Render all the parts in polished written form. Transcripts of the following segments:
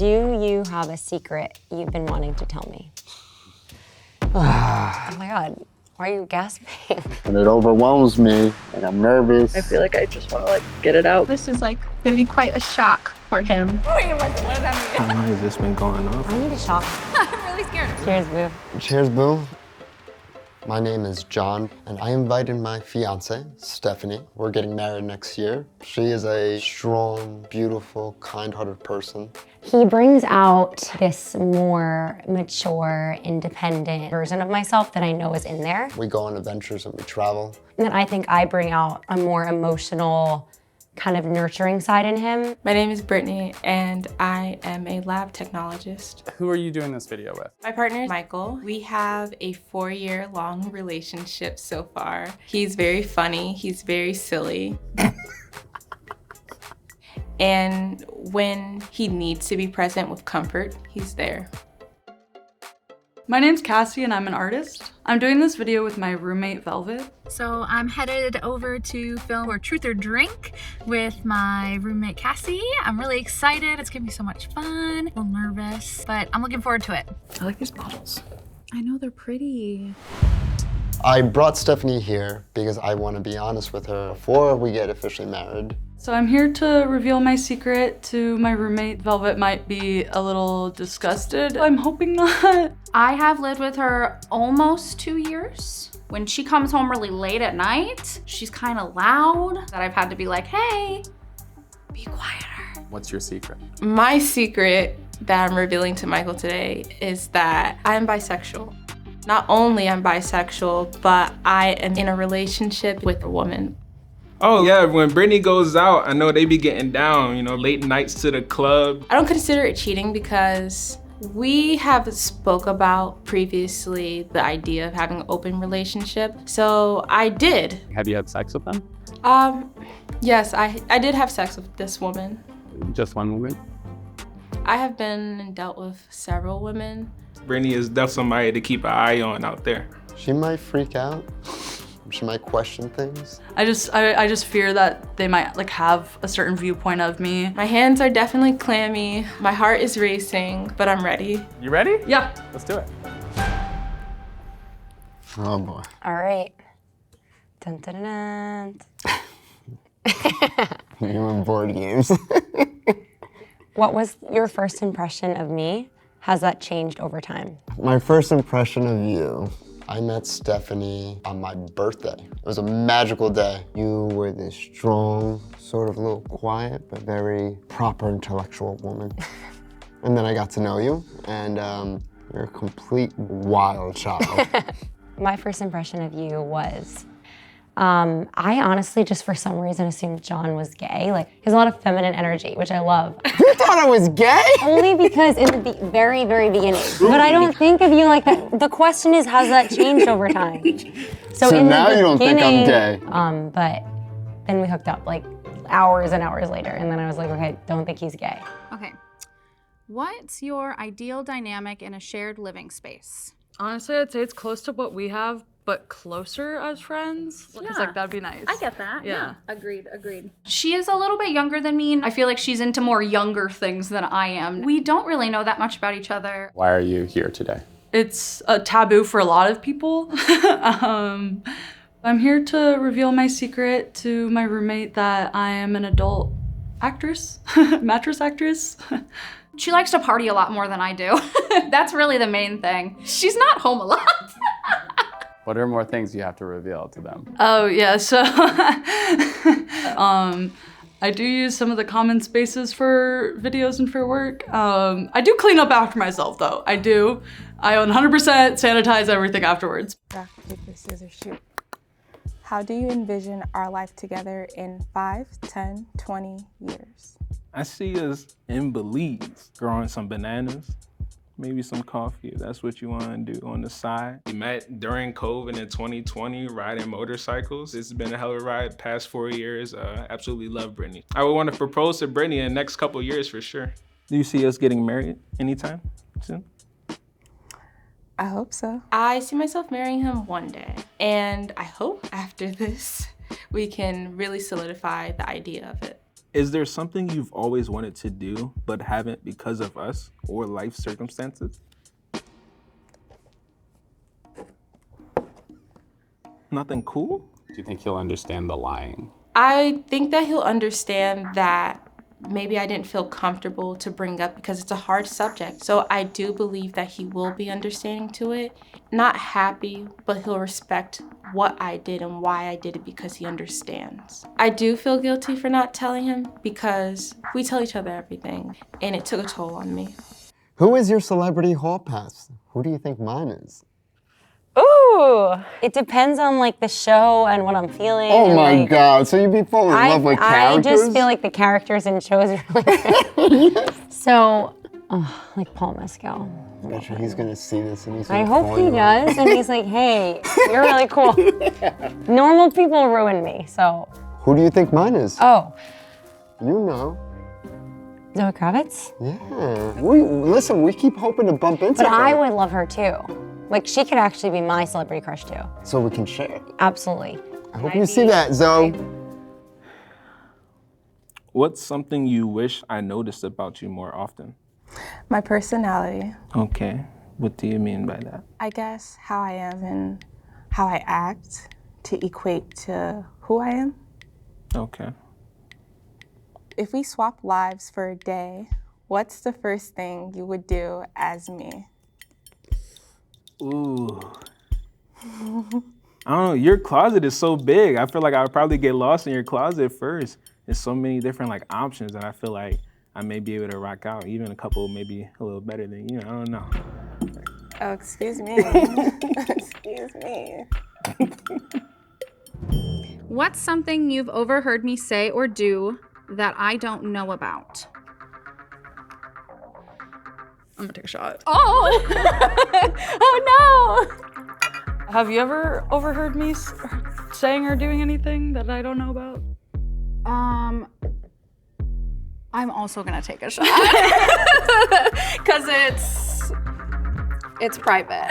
Do you have a secret you've been wanting to tell me? Oh my God, why are you gasping? And it overwhelms me, and I'm nervous. I feel like I just want to get it out. This is gonna be quite a shock for him. What does that mean? How long has this been going on? I need a shock. I'm really scared. Cheers, boo. Cheers, boo. My name is John, and I invited my fiance, Stephanie. We're getting married next year. She is a strong, beautiful, kind-hearted person. He brings out this more mature, independent version of myself that I know is in there. We go on adventures and we travel. And then I think I bring out a more emotional, kind of nurturing side in him. My name is Brittany, and I am a lab technologist. Who are you doing this video with? My partner is Michael. We have a 4-year-long relationship so far. He's very funny, he's very silly. And when he needs to be present with comfort, he's there. My name's Cassie and I'm an artist. I'm doing this video with my roommate, Velvet. So I'm headed over to film for Truth or Drink with my roommate Cassie. I'm really excited. It's gonna be so much fun. A little nervous, but I'm looking forward to it. I like these bottles. I know, they're pretty. I brought Stephanie here because I want to be honest with her before we get officially married. So I'm here to reveal my secret to my roommate. Velvet might be a little disgusted. I'm hoping not. I have lived with her almost 2 years. When she comes home really late at night, she's kind of loud, that I've had to be like, hey, be quieter. What's your secret? My secret that I'm revealing to Michael today is that I'm bisexual. Not only I'm bisexual, but I am in a relationship with a woman. Oh yeah, when Brittany goes out, I know they be getting down, you know, late nights to the club. I don't consider it cheating because we have spoke about previously the idea of having an open relationship. So I did. Have you had sex with them? Yes, I did have sex with this woman. Just one woman? I have been and dealt with several women. Brittany is definitely somebody to keep an eye on out there. She might freak out. She might question things. I just fear that they might like have a certain viewpoint of me. My hands are definitely clammy. My heart is racing, but I'm ready. You ready? Yeah. Let's do it. Oh boy. All right. Dun, dun, dun, dun. You in board games. What was your first impression of me? Has that changed over time? My first impression of you, I met Stephanie on my birthday. It was a magical day. You were this strong, sort of a little quiet, but very proper intellectual woman. And then I got to know you, and you're a complete wild child. My first impression of you was, I honestly just for some reason assumed John was gay. Like, he has a lot of feminine energy, which I love. You thought I was gay? Only because in the very, very beginning. But I don't think of you like that. The question is, has that changed over time? So in now the you don't think I'm gay? But then we hooked up like hours and hours later, and then I was like, okay, don't think he's gay. Okay, what's your ideal dynamic in a shared living space? Honestly, I'd say it's close to what we have, but closer as friends. Because like that'd be nice. I get that. Yeah. Agreed. She is a little bit younger than me. I feel like she's into more younger things than I am. We don't really know that much about each other. Why are you here today? It's a taboo for a lot of people. I'm here to reveal my secret to my roommate that I am an adult actress, mattress actress. She likes to party a lot more than I do. That's really the main thing. She's not home a lot. What are more things you have to reveal to them? Oh yeah, so I do use some of the common spaces for videos and for work. I do clean up after myself though, I do. I 100% sanitize everything afterwards. Rock, paper, scissors, shoot. How do you envision our life together in 5, 10, 20 years? I see us in Belize, growing some bananas, maybe some coffee if that's what you want to do on the side. We met during COVID in 2020, riding motorcycles. It's been a hell of a ride past 4 years. Absolutely love Brittany. I would want to propose to Brittany in the next couple of years for sure. Do you see us getting married anytime soon? I hope so. I see myself marrying him one day, and I hope after this we can really solidify the idea of it. Is there something you've always wanted to do but haven't because of us or life circumstances? Nothing cool? Do you think he'll understand the lying? I think that he'll understand that maybe I didn't feel comfortable to bring up because it's a hard subject. So I do believe that he will be understanding to it. Not happy, but he'll respect what I did and why I did it because he understands. I do feel guilty for not telling him because we tell each other everything and it took a toll on me. Who is your celebrity hall pass? Who do you think mine is? Ooh, it depends on like the show and what I'm feeling. Oh and, my like, God, so you'd be falling in love with characters? I just feel like the characters in shows are really good. So, like Paul Mescal. I bet you he's gonna see this and he's I gonna hope fall he in love. does, and he's like, hey, you're really cool. Normal people ruin me, so. Who do you think mine is? Oh, You know. Zoe Kravitz? Yeah. Listen, we keep hoping to bump into But her. I would love her too. Like, she could actually be my celebrity crush too. So we can share. Absolutely. I hope you see that, Zoe. What's something you wish I noticed about you more often? My personality. Okay, what do you mean by that? I guess how I am and how I act to equate to who I am. Okay. If we swap lives for a day, what's the first thing you would do as me? Ooh. I don't know, your closet is so big. I feel like I would probably get lost in your closet first. There's so many different like options that I feel like I may be able to rock out. Even a couple maybe a little better than you, I don't know. Oh, excuse me. Excuse me. What's something you've overheard me say or do that I don't know about? I'm gonna take a shot. Oh! Oh no! Have you ever overheard me saying or doing anything that I don't know about? I'm also gonna take a shot. Cause it's private.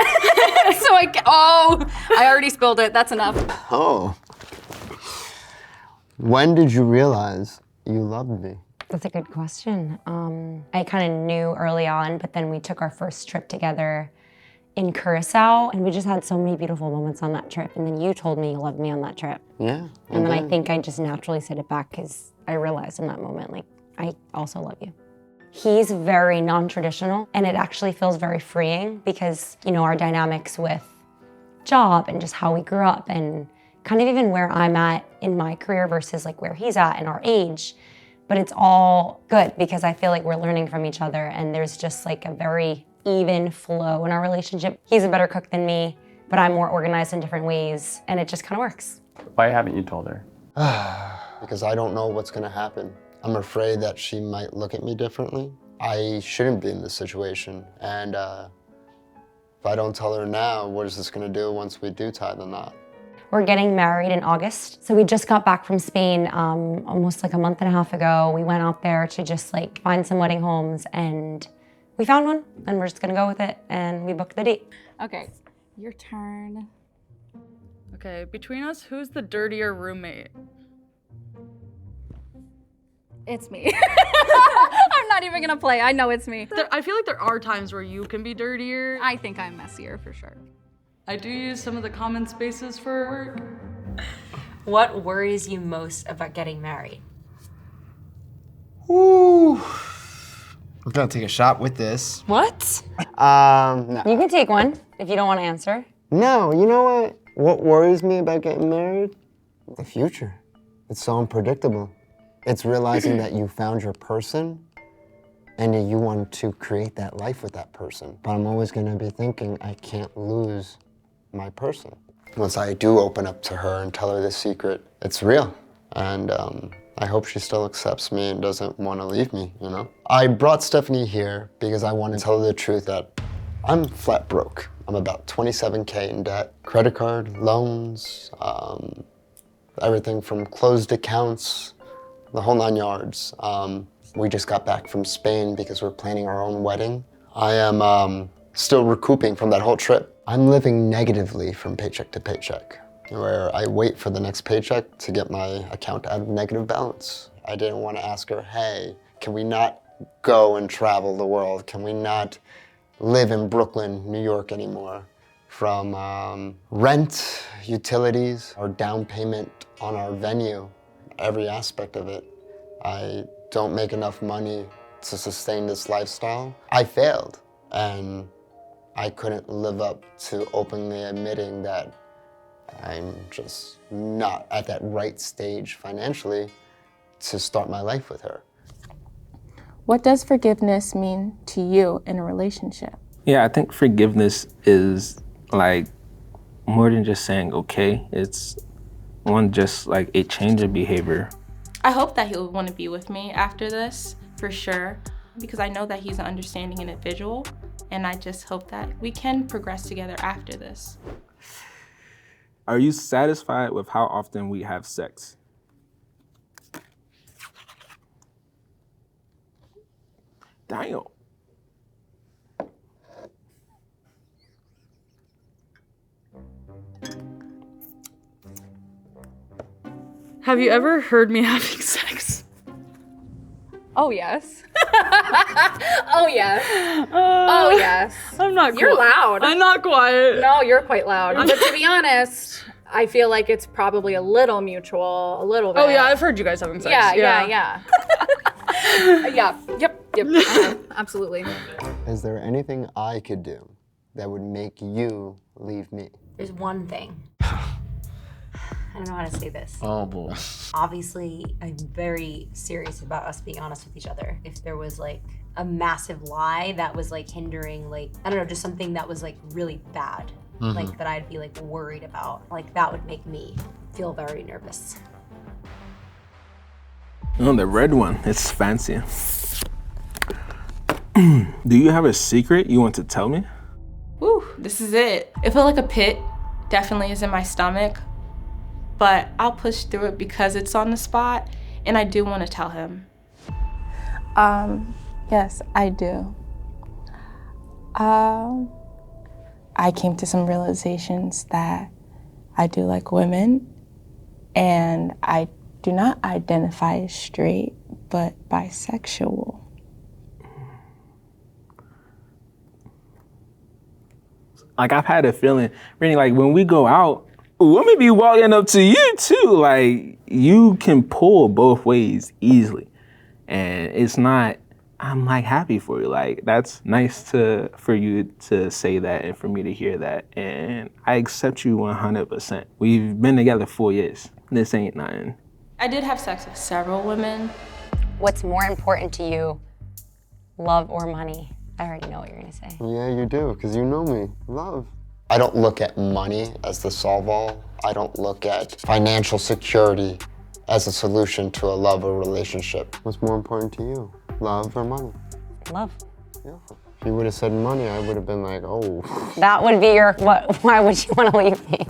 So I already spilled it, that's enough. Oh. When did you realize you loved me? That's a good question. I kind of knew early on, but then we took our first trip together in Curacao, and we just had so many beautiful moments on that trip. And then you told me you loved me on that trip. Yeah. And then I think I just naturally said it back because I realized in that moment, like, I also love you. He's very non-traditional, and it actually feels very freeing because, you know, our dynamics with job and just how we grew up and kind of even where I'm at in my career versus like where he's at in our age. But it's all good because I feel like we're learning from each other, and there's just like a very even flow in our relationship. He's a better cook than me, but I'm more organized in different ways, and it just kind of works. Why haven't you told her? Because I don't know what's gonna happen. I'm afraid that she might look at me differently. I shouldn't be in this situation, and if I don't tell her now, what is this gonna do once we do tie the knot? We're getting married in August. So we just got back from Spain almost like a month and a half ago. We went out there to just like find some wedding homes, and we found one, and we're just gonna go with it, and we booked the date. Okay, your turn. Okay, between us, who's the dirtier roommate? It's me. I'm not even gonna play, I know it's me. I feel like there are times where you can be dirtier. I think I'm messier for sure. I do use some of the common spaces for work. What worries you most about getting married? Ooh. I'm gonna take a shot with this. What? No. You can take one if you don't want to answer. No, you know what? What worries me about getting married? The future. It's so unpredictable. It's realizing that you found your person and that you want to create that life with that person. But I'm always gonna be thinking I can't lose my person. Once I do open up to her and tell her this secret, it's real. And I hope she still accepts me and doesn't want to leave me, you know? I brought Stephanie here because I want to tell her the truth that I'm flat broke. I'm about 27K in debt. Credit card, loans, everything from closed accounts, the whole 9 yards. We just got back from Spain because we're planning our own wedding. I am still recouping from that whole trip. I'm living negatively from paycheck to paycheck. where I wait for the next paycheck to get my account out of negative balance. I didn't want to ask her, hey, can we not go and travel the world? Can we not live in Brooklyn, New York anymore? From rent, utilities, our down payment on our venue, every aspect of it. I don't make enough money to sustain this lifestyle. I failed, and I couldn't live up to openly admitting that I'm just not at that right stage financially to start my life with her. What does forgiveness mean to you in a relationship? Yeah, I think forgiveness is like more than just saying okay. It's just like a change of behavior. I hope that he'll want to be with me after this, for sure, because I know that he's an understanding individual, and I just hope that we can progress together after this. Are you satisfied with how often we have sex? Damn. Have you ever heard me having sex? Oh, yes. Oh, yes. Oh, yes. I'm not You're loud. I'm not quiet. No, you're quite loud. But to be honest, I feel like it's probably a little mutual, a little bit. Oh yeah, I've heard you guys having sex. Yeah. Yep. Absolutely. Is there anything I could do that would make you leave me? There's one thing. I don't know how to say this. Oh boy. Obviously, I'm very serious about us being honest with each other. If there was like a massive lie that was like hindering, like, I don't know, just something that was like really bad, like that I'd be like worried about, like that would make me feel very nervous. Oh, the red one, it's fancy. Do you have a secret you want to tell me? Woo, this is it. It felt like a pit, definitely is in my stomach, but I'll push through it because it's on the spot, and I do want to tell him. Yes, I do. I came to some realizations that I do like women, and I do not identify as straight, but bisexual. Like, I've had a feeling, really, like when we go out, women be walking up to you too. Like, you can pull both ways easily. And it's not, I'm like happy for you. Like, that's nice for you to say that and for me to hear that. And I accept you 100%. We've been together 4 years. This ain't nothing. I did have sex with several women. What's more important to you, love or money? I already know what you're gonna say. Yeah, you do, because you know me. Love. I don't look at money as the solve-all. I don't look at financial security as a solution to a love or relationship. What's more important to you, love or money? Love. Yeah. If you would have said money, I would have been like, oh. That would be your, why would you want to leave me?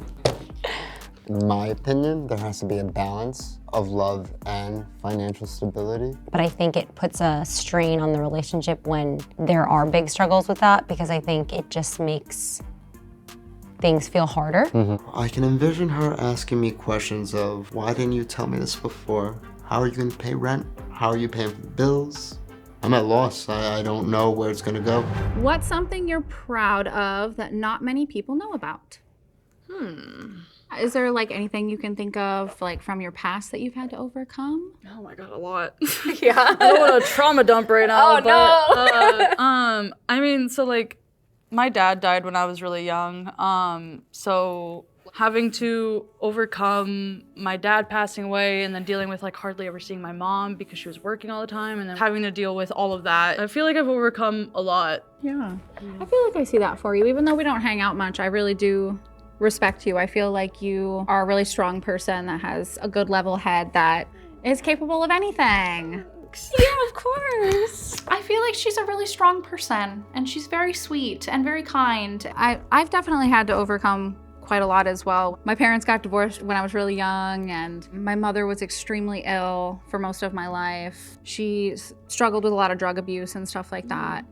In my opinion, there has to be a balance of love and financial stability. But I think it puts a strain on the relationship when there are big struggles with that, because I think it just makes things feel harder. I can envision her asking me questions of, why didn't you tell me this before? How are you gonna pay rent? How are you paying for the bills? I'm at loss. I don't know where it's gonna go. What's something you're proud of that not many people know about? Is there like anything you can think of like from your past that you've had to overcome? Oh my God, a lot. Yeah. I don't want to trauma dump right now. Oh, no. I mean, so like my dad died when I was really young. So having to overcome my dad passing away and then dealing with like hardly ever seeing my mom because she was working all the time and then having to deal with all of that. I feel like I've overcome a lot. Yeah. I feel like I see that for you. Even though we don't hang out much, I really do respect you. I feel like you are a really strong person that has a good level head that is capable of anything. Yeah, of course. I feel like she's a really strong person and she's very sweet and very kind. I've definitely had to overcome quite a lot as well. My parents got divorced when I was really young, and my mother was extremely ill for most of my life. She struggled with a lot of drug abuse and stuff like that.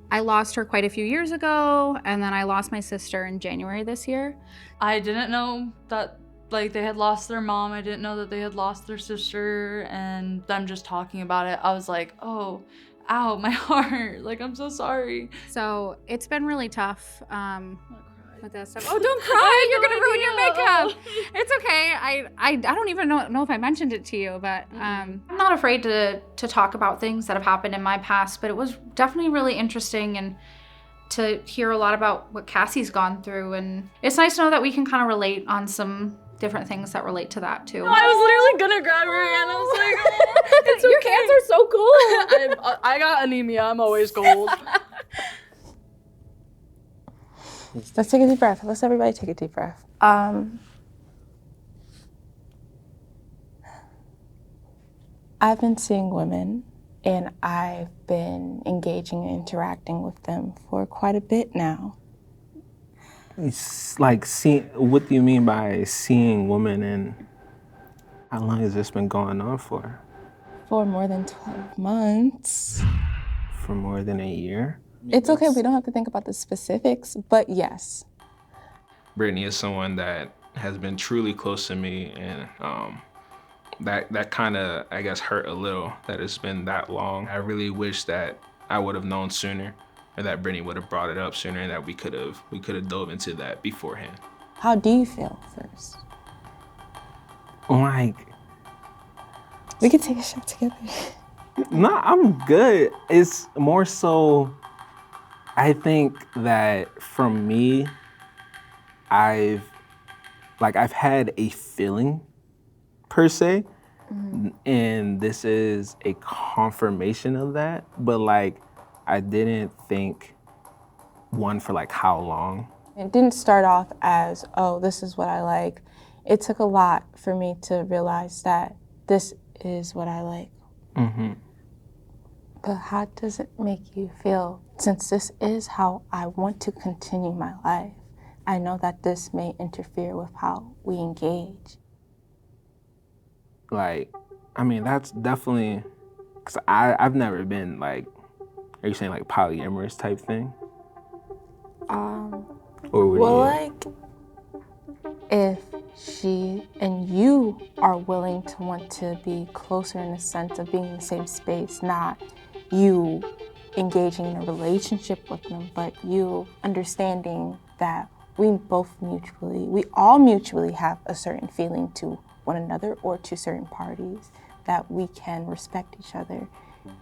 I lost her quite a few years ago, and then I lost my sister in January this year. I didn't know that Like, they had lost their mom. I didn't know that they had lost their sister, and them just talking about it, I was like, oh, ow, my heart. Like, I'm so sorry. So it's been really tough with that stuff. Oh, don't cry. You're gonna ruin your makeup. It's okay. I don't even know if I mentioned it to you, but I'm not afraid to talk about things that have happened in my past, but it was definitely really interesting and to hear a lot about what Cassie's gone through. And it's nice to know that we can kind of relate on some different things that relate to that too. I was literally gonna grab her hand. I was like, oh, it's okay. Your hands are so cold. I got anemia. I'm always cold. Let's take a deep breath. Let's everybody take a deep breath. I've been seeing women, and I've been engaging and interacting with them for quite a bit now. It's like, what do you mean by seeing women, and how long has this been going on for? For more than 12 months. For more than a year? It's okay, we don't have to think about the specifics, but yes. Brittany is someone that has been truly close to me, and that kind of, I guess, hurt a little that it's been that long. I really wish that I would have known sooner, or that Brittany would have brought it up sooner, and that we could have dove into that beforehand. How do you feel first? Like, we could take a shot together. No, I'm good. It's more so, I think that for me, I've had a feeling per se, and this is a confirmation of that, but like, I didn't think one for like how long. It didn't start off as, oh, this is what I like. It took a lot for me to realize that this is what I like. Mm-hmm. But how does it make you feel? Since this is how I want to continue my life, I know that this may interfere with how we engage. Like, I mean, that's definitely, because I've never been like, are you saying like polyamorous type thing? Or would well, you? like, if she and you are willing to want to be closer in the sense of being in the same space, not you engaging in a relationship with them, but you understanding that we all mutually have a certain feeling to one another or to certain parties, that we can respect each other.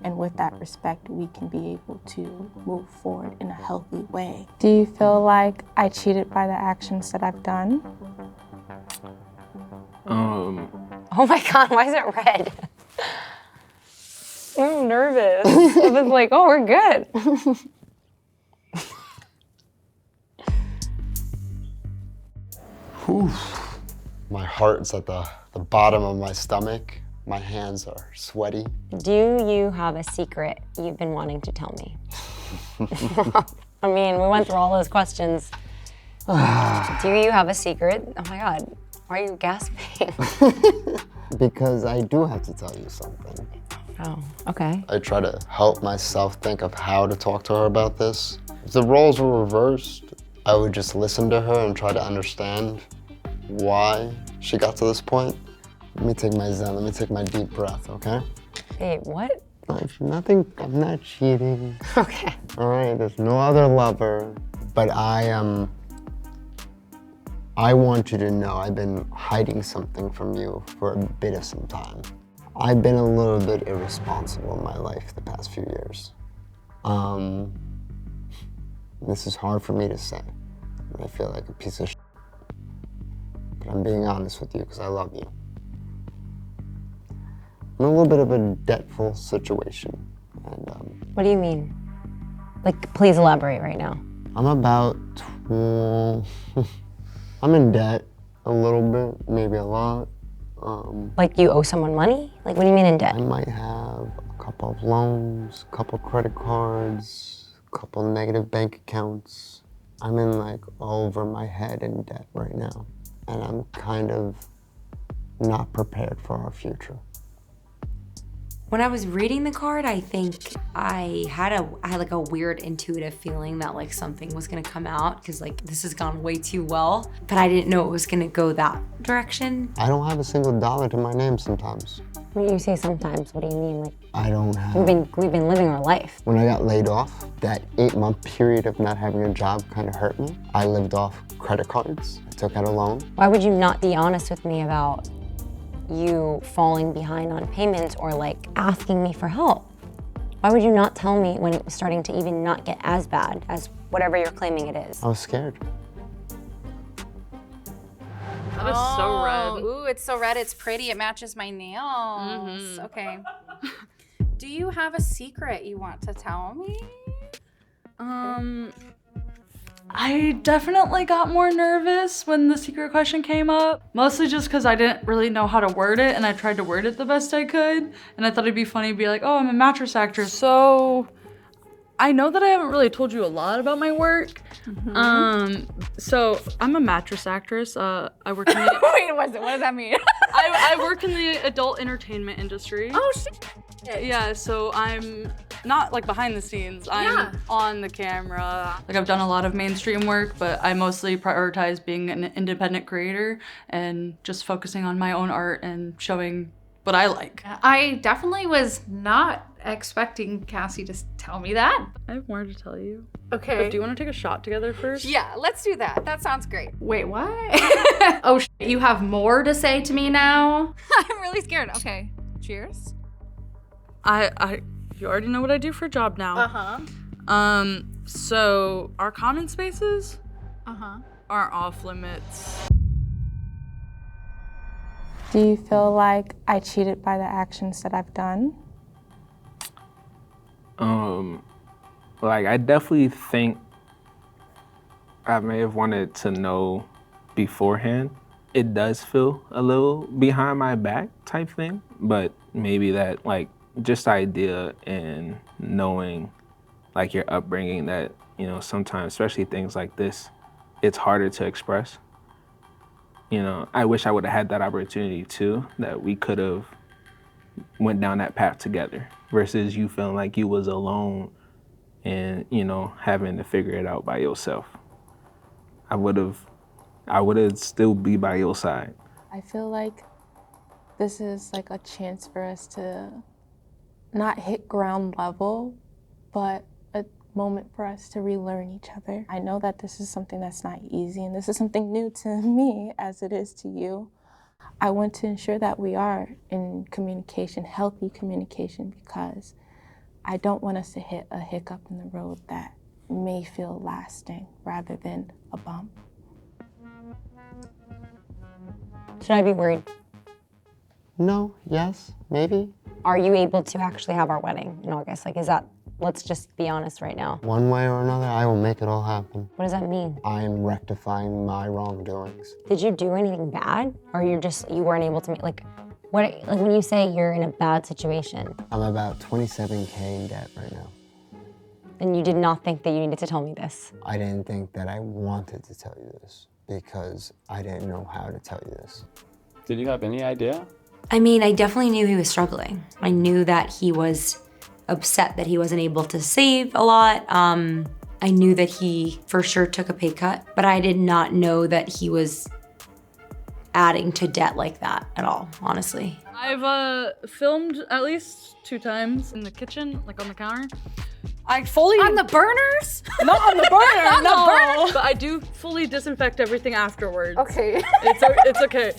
And with that respect, we can be able to move forward in a healthy way. Do you feel like I cheated by the actions that I've done? Oh my God, why is it red? I'm nervous. I was like, oh, we're good. Whew. My heart's at the bottom of my stomach. My hands are sweaty. Do you have a secret you've been wanting to tell me? I mean, we went through all those questions. Do you have a secret? Oh my God, why are you gasping? Because I do have to tell you something. Oh, okay. I try to help myself think of how to talk to her about this. If the roles were reversed, I would just listen to her and try to understand why she got to this point. Let me take my Zen, let me take my deep breath, okay? Hey, what? Nothing, I'm not cheating. Okay. All right, there's no other lover, but I want you to know I've been hiding something from you for a bit of some time. I've been a little bit irresponsible in my life the past few years. This is hard for me to say, and I feel like a piece of shit. But I'm being honest with you because I love you. I'm in a little bit of a debtful situation, and What do you mean? Like, please elaborate right now. I'm about I'm in debt a little bit, maybe a lot. Like you owe someone money? Like, what do you mean in debt? I might have a couple of loans, a couple credit cards, a couple negative bank accounts. I'm in like over my head in debt right now, and I'm kind of not prepared for our future. When I was reading the card, I think I had like a weird intuitive feeling that like something was gonna come out because like this has gone way too well, but I didn't know it was gonna go that direction. I don't have a single dollar to my name sometimes. When you say sometimes, what do you mean? Like I don't have. we've been living our life. When I got laid off, that 8-month period of not having a job kind of hurt me. I lived off credit cards. I took out a loan. Why would you not be honest with me about you falling behind on payments or like asking me for help? Why would you not tell me when it was starting to even not get as bad as whatever you're claiming it is? I was scared. That is so red. Ooh, it's so red. It's pretty. It matches my nails. Okay. Do you have a secret you want to tell me? I definitely got more nervous when the secret question came up, mostly just because I didn't really know how to word it, and I tried to word it the best I could, and I thought it'd be funny to be like, oh, I'm a mattress actress. So I know that I haven't really told you a lot about my work. So I'm a mattress actress. I work in the Wait, what does that mean? I work in the adult entertainment industry. Oh, shit. Yeah, so I'm not like behind the scenes, I'm on the camera. Like I've done a lot of mainstream work, but I mostly prioritize being an independent creator and just focusing on my own art and showing what I like. I definitely was not expecting Cassie to tell me that. I have more to tell you. Okay. But do you want to take a shot together first? Yeah, let's do that. That sounds great. Wait, what? Oh, you have more to say to me now? I'm really scared. Okay, cheers. You already know what I do for a job now. Uh-huh. So our common spaces are off limits. Do you feel like I cheated by the actions that I've done? Like I definitely think I may have wanted to know beforehand. It does feel a little behind my back type thing, but maybe that like just the idea and knowing like your upbringing that, you know, sometimes, especially things like this, it's harder to express. You know, I wish I would have had that opportunity too, that we could have went down that path together versus you feeling like you was alone and, you know, having to figure it out by yourself. I would have still be by your side. I feel like this is like a chance for us to not hit ground level, but a moment for us to relearn each other. I know that this is something that's not easy, and this is something new to me as it is to you. I want to ensure that we are in communication, healthy communication, because I don't want us to hit a hiccup in the road that may feel lasting rather than a bump. Should I be worried? No, yes, maybe. Are you able to actually have our wedding in August? Like, is that, let's just be honest right now. One way or another, I will make it all happen. What does that mean? I am rectifying my wrongdoings. Did you do anything bad? Or you weren't able to make, like when you say you're in a bad situation? I'm about 27K in debt right now. And you did not think that you needed to tell me this? I didn't think that I wanted to tell you this because I didn't know how to tell you this. Did you have any idea? I mean, I definitely knew he was struggling. I knew that he was upset that he wasn't able to save a lot. I knew that he for sure took a pay cut, but I did not know that he was adding to debt like that at all, honestly. I've filmed at least 2 times in the kitchen, like on the counter. I fully On the burners? not on the burner, On the no. burner? But I do fully disinfect everything afterwards. Okay. It's okay.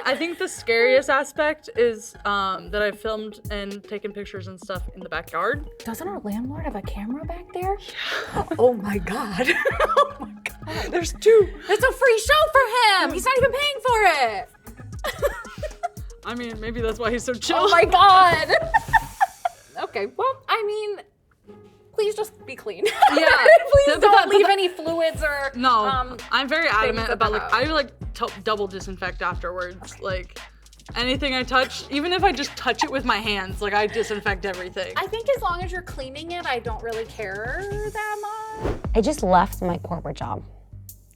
I think the scariest aspect is that I filmed and taken pictures and stuff in the backyard. Doesn't our landlord have a camera back there? Oh my God. Oh my God. There's 2. It's a free show for him. He's not even paying for it. I mean, maybe that's why he's so chill. Oh my God. Okay, well, I mean, please just be clean. Yeah. Please don't leave any fluids or No, I'm very adamant at about the like I like double disinfect afterwards. Okay. Like anything I touch, even if I just touch it with my hands, like I disinfect everything. I think as long as you're cleaning it, I don't really care that much. I just left my corporate job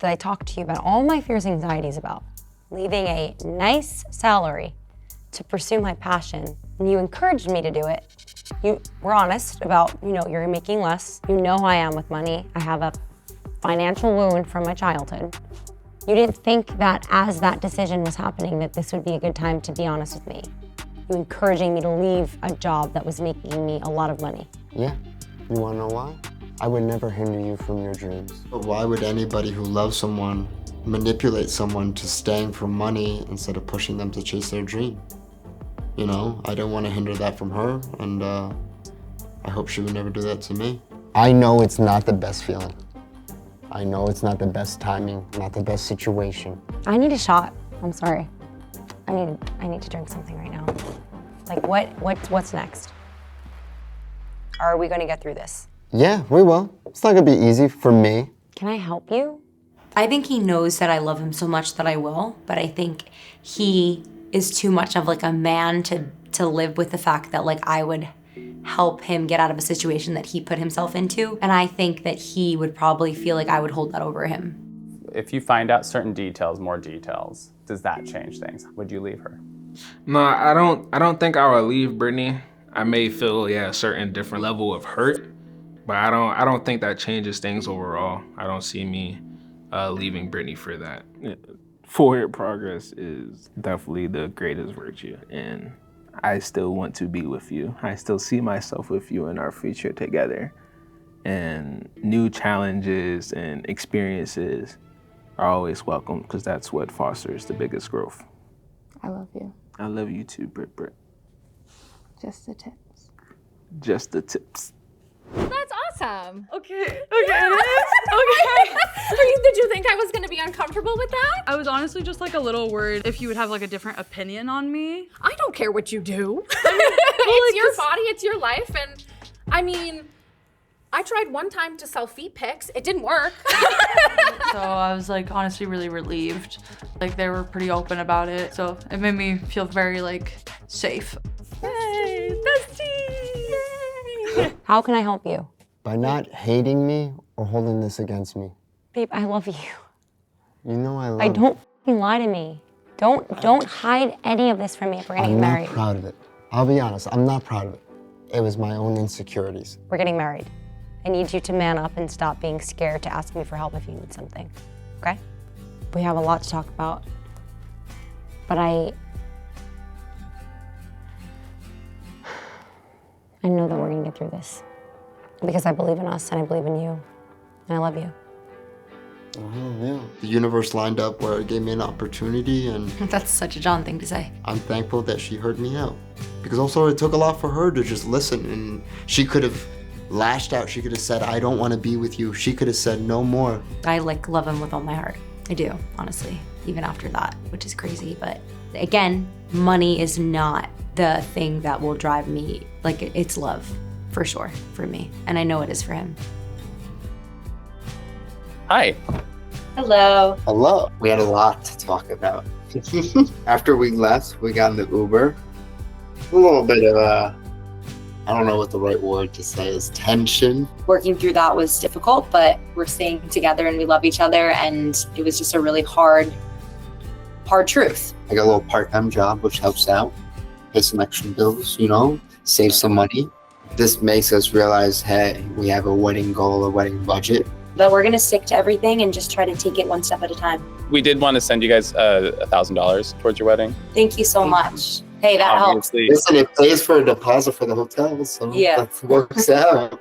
that I talked to you about all my fears and anxieties about, leaving a nice salary to pursue my passion, and you encouraged me to do it. You were honest about, you're making less. You know how I am with money. I have a financial wound from my childhood. You didn't think that as that decision was happening that this would be a good time to be honest with me. You encouraging me to leave a job that was making me a lot of money. Yeah, you wanna know why? I would never hinder you from your dreams. But why would anybody who loves someone manipulate someone to staying for money instead of pushing them to chase their dream? I don't want to hinder that from her, and I hope she would never do that to me. I know it's not the best feeling. I know it's not the best timing, not the best situation. I need a shot. I'm sorry. I need to drink something right now. Like what's next? Are we gonna get through this? Yeah, we will. It's not gonna be easy for me. Can I help you? I think he knows that I love him so much that I will, but I think he is too much of like a man to live with the fact that like I would help him get out of a situation that he put himself into. And I think that he would probably feel like I would hold that over him. If you find out certain details, more details, does that change things? Would you leave her? No, I don't think I would leave Brittany. I may feel a certain different level of hurt, but I don't think that changes things overall. I don't see me leaving Brittany for that. Forward progress is definitely the greatest virtue, and I still want to be with you. I still see myself with you in our future together, and new challenges and experiences are always welcome because that's what fosters the biggest growth. I love you. I love you too, Britt. Just the tips. Just the tips. That's awesome. Okay, it is. Okay. Did you think I was gonna be uncomfortable with that? I was honestly just like a little worried if you would have like a different opinion on me. I don't care what you do. It's your body, it's your life, and I mean, I tried one time to sell feet pics. It didn't work. So I was like honestly really relieved. Like they were pretty open about it. So it made me feel very like safe. Hey, bestie! How can I help you? By not hating me or holding this against me. Babe, I love you. You know I love I don't f***ing lie to me. Don't hide any of this from me if we're gonna get married. I'm not proud of it. I'll be honest, I'm not proud of it. It was my own insecurities. We're getting married. I need you to man up and stop being scared to ask me for help if you need something, okay? We have a lot to talk about, but I know that we're gonna get through this because I believe in us and I believe in you, and I love you. Oh, yeah. The universe lined up where it gave me an opportunity, and That's such a John thing to say. I'm thankful that she heard me out. Because also it took a lot for her to just listen, and she could have lashed out. She could have said, I don't want to be with you. She could have said no more. I like love him with all my heart. I do, honestly, even after that, which is crazy. But again, money is not the thing that will drive me. Like it's love, for sure, for me. And I know it is for him. Hi. Hello. Hello. We had a lot to talk about. After we left, we got in the Uber. A little bit of I don't know what the right word to say is, tension. Working through that was difficult, but we're staying together and we love each other, and it was just a really hard truth. I got a little part-time job, which helps out. Pay some extra bills, save some money. This makes us realize, hey, we have a wedding goal, a wedding budget. But we're gonna stick to everything and just try to take it one step at a time. We did want to send you guys $1,000 towards your wedding. Thank you so much. Hey, that helps. Obviously, Listen, it pays for a deposit for the hotel, so Yeah. that works out.